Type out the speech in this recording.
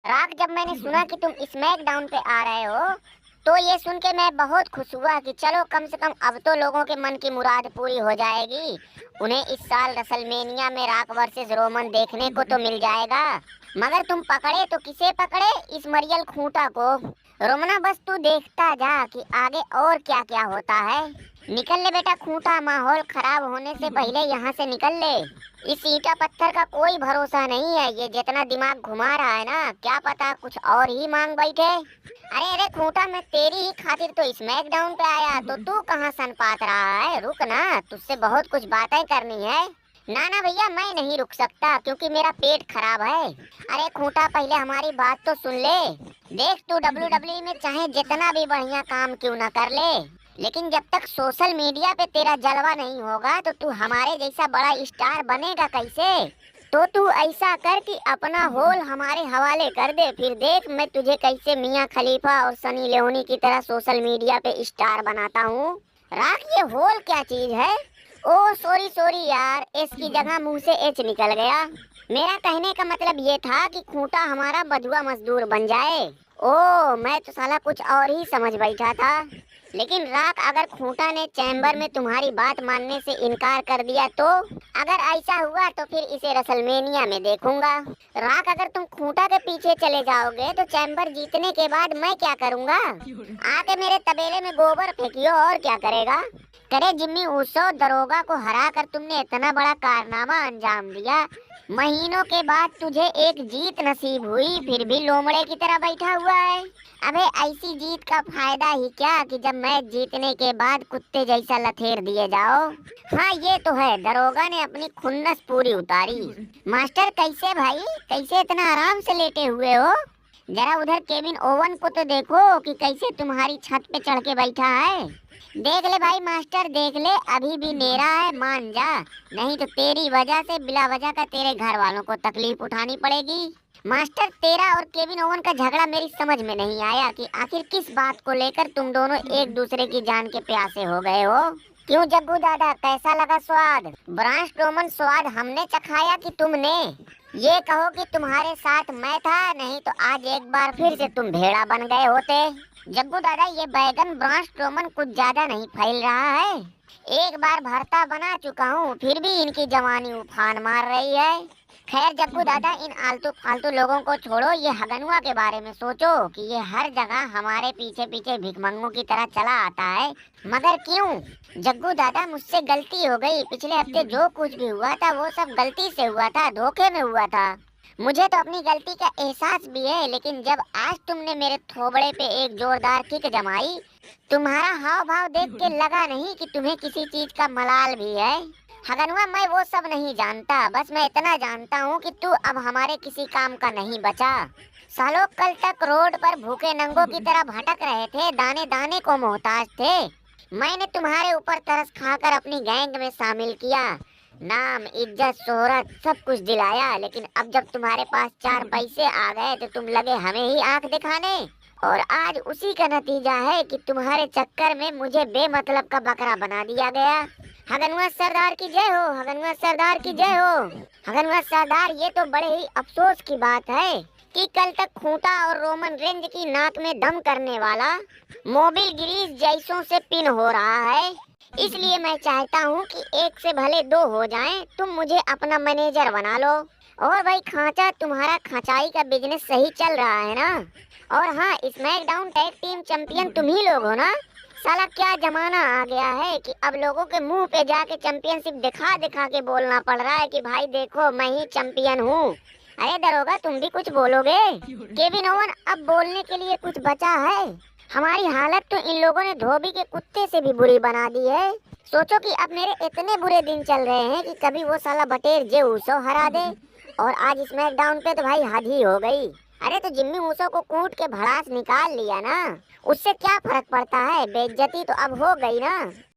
राग, जब मैंने सुना कि तुम स्मैकडाउन पे आ रहे हो तो ये सुन के मैं बहुत खुश हुआ कि चलो कम से कम अब तो लोगों के मन की मुराद पूरी हो जाएगी। उन्हें इस साल रसलमेनिया में रॉक वर्सेस रोमन देखने को तो मिल जाएगा। मगर तुम पकड़े तो किसे पकड़े, इस मरियल खूंटा को। रोमना, बस तू देखता जा कि आगे और क्या क्या होता है। निकल ले बेटा खूंटा, माहौल खराब होने से पहले यहाँ से निकल ले। इस ईटा पत्थर का कोई भरोसा नहीं है, ये जितना दिमाग घुमा रहा है ना, क्या पता कुछ और ही मांग बैठे। अरे अरे खूंटा, मैं तेरी ही खातिर तो स्मैकडाउन पे आया, तो तू कहाँ सन पात रहा है? रुक ना, तुझसे बहुत कुछ बातें करनी है। ना ना भैया, मैं नहीं रुक सकता क्योंकि मेरा पेट खराब है। अरे खूंटा, पहले हमारी बात तो सुन ले। देख, तू WWE में चाहे जितना भी बढ़िया काम क्यों ना कर ले, लेकिन जब तक सोशल मीडिया पे तेरा जलवा नहीं होगा तो तू हमारे जैसा बड़ा स्टार बनेगा कैसे? तो तू ऐसा कर कि अपना होल हमारे हवाले कर दे, फिर देख मैं तुझे कैसे मियां खलीफा और सनी लियोनी की तरह सोशल मीडिया पे स्टार बनाता हूँ। राख, ये होल क्या चीज है? ओ सॉरी सॉरी यार, एस की जगह मुंह से एच निकल गया। मेरा कहने का मतलब ये था कि खूंटा हमारा बधुआ मजदूर बन जाए। ओ, मैं तो साला कुछ और ही समझ बैठा था। लेकिन राख, अगर खूंटा ने चैम्बर में तुम्हारी बात मानने से इनकार कर दिया तो? अगर ऐसा हुआ तो फिर इसे रसलमेनिया में देखूंगा। राख, अगर तुम खूंटा के पीछे चले जाओगे तो चैम्बर जीतने के बाद मैं क्या करूंगा? आके मेरे तबेले में गोबर फेंकियो, और क्या करेगा? करे जिम्मी ऊसो, दरोगा को हरा कर तुमने इतना बड़ा कारनामा अंजाम दिया। महीनों के बाद तुझे एक जीत नसीब हुई, फिर भी लोमड़े की तरह बैठा हुआ है। अबे ऐसी जीत का फायदा ही क्या कि जब मैच जीतने के बाद कुत्ते जैसा लथेर दिए जाओ। हाँ ये तो है, दरोगा ने अपनी खुन्नस पूरी उतारी। मास्टर कैसे भाई, कैसे इतना आराम से लेटे हुए हो? जरा उधर केविन ओवन को तो देखो कि कैसे तुम्हारी छत पे चढ़ के बैठा है। देख ले भाई मास्टर, देख ले, अभी भी नेरा है, मान जा, नहीं तो तेरी वजह से बिला वजह का तेरे घर वालों को तकलीफ उठानी पड़ेगी। मास्टर, तेरा और केविन ओवन का झगड़ा मेरी समझ में नहीं आया कि आखिर किस बात को लेकर तुम दोनों एक दूसरे की जान के प्यासे हो गए हो। क्यों जग्गू दादा, कैसा लगा स्वाद? ब्रांस स्ट्रोमन स्वाद हमने चखाया कि तुमने? ये कहो कि तुम्हारे साथ मैं था, नहीं तो आज एक बार फिर से तुम भेड़ा बन गए होते। जग्गू दादा, ये बैगन ब्रांस स्ट्रोमन कुछ ज्यादा नहीं फैल रहा है? एक बार भरता बना चुका हूँ, फिर भी इनकी जवानी उफान मार रही है। खैर जग्गू दादा, इन आलतू फालतू लोगों को छोड़ो, ये हगनुआ के बारे में सोचो कि ये हर जगह हमारे पीछे पीछे भिखमंगों की तरह चला आता है। मगर क्यों? जग्गू दादा, मुझसे गलती हो गई। पिछले हफ्ते जो कुछ भी हुआ था वो सब गलती से हुआ था, धोखे में हुआ था। मुझे तो अपनी गलती का एहसास भी है, लेकिन जब आज तुमने मेरे थोबड़े पे एक जोरदार किक जमाई, तुम्हारा हाव भाव देख के लगा नहीं कि तुम्हें किसी चीज का मलाल भी है। हगनुआ, मैं वो सब नहीं जानता, बस मैं इतना जानता हूँ कि तू अब हमारे किसी काम का नहीं बचा। सालों कल तक रोड पर भूखे नंगों की तरह भटक रहे थे, दाने दाने को मोहताज थे। मैंने तुम्हारे ऊपर तरस खाकर अपनी गैंग में शामिल किया, नाम इज्जत शोहरत सब कुछ दिलाया, लेकिन अब जब तुम्हारे पास चार पैसे आ गए तो तुम लगे हमें ही आंख दिखाने। और आज उसी का नतीजा है कि तुम्हारे चक्कर में मुझे बेमतलब का बकरा बना दिया गया। हगनुआ सरदार की जय हो, हगनुआ सरदार की जय हो। हगनुआ सरदार, ये तो बड़े ही अफसोस की बात है कि कल तक खूंटा और रोमन रेंज की नाक में दम करने वाला मोबिल गिरीश जैसों से पिन हो रहा है। इसलिए मैं चाहता हूँ कि एक से भले दो हो जाएं, तुम मुझे अपना मैनेजर बना लो। और भाई खांचा, तुम्हारा खचाई का बिजनेस सही चल रहा है ना? और हाँ, स्मैकडाउन टैग टीम चैंपियन तुम ही लोग हो ना? साला क्या जमाना आ गया है कि अब लोगों के मुंह पे जाके चैंपियनशिप दिखा दिखा के बोलना पड़ रहा है कि भाई देखो मैं ही चैंपियन हूँ। अरे दरोगा, तुम भी कुछ बोलोगे? केविन ओवन, अब बोलने के लिए कुछ बचा है? हमारी हालत तो इन लोगों ने धोबी के कुत्ते से भी बुरी बना दी है। सोचो कि अब मेरे इतने बुरे दिन चल रहे हैं कि कभी वो साला बटेर जे ऊसो हरा दे, और आज स्मैकडाउन पे तो भाई हद ही हो गई। अरे तो जिम्मी ऊसो को कूट के भड़ास निकाल लिया ना, उससे क्या फर्क पड़ता है? बेइज्जती तो अब हो गई ना।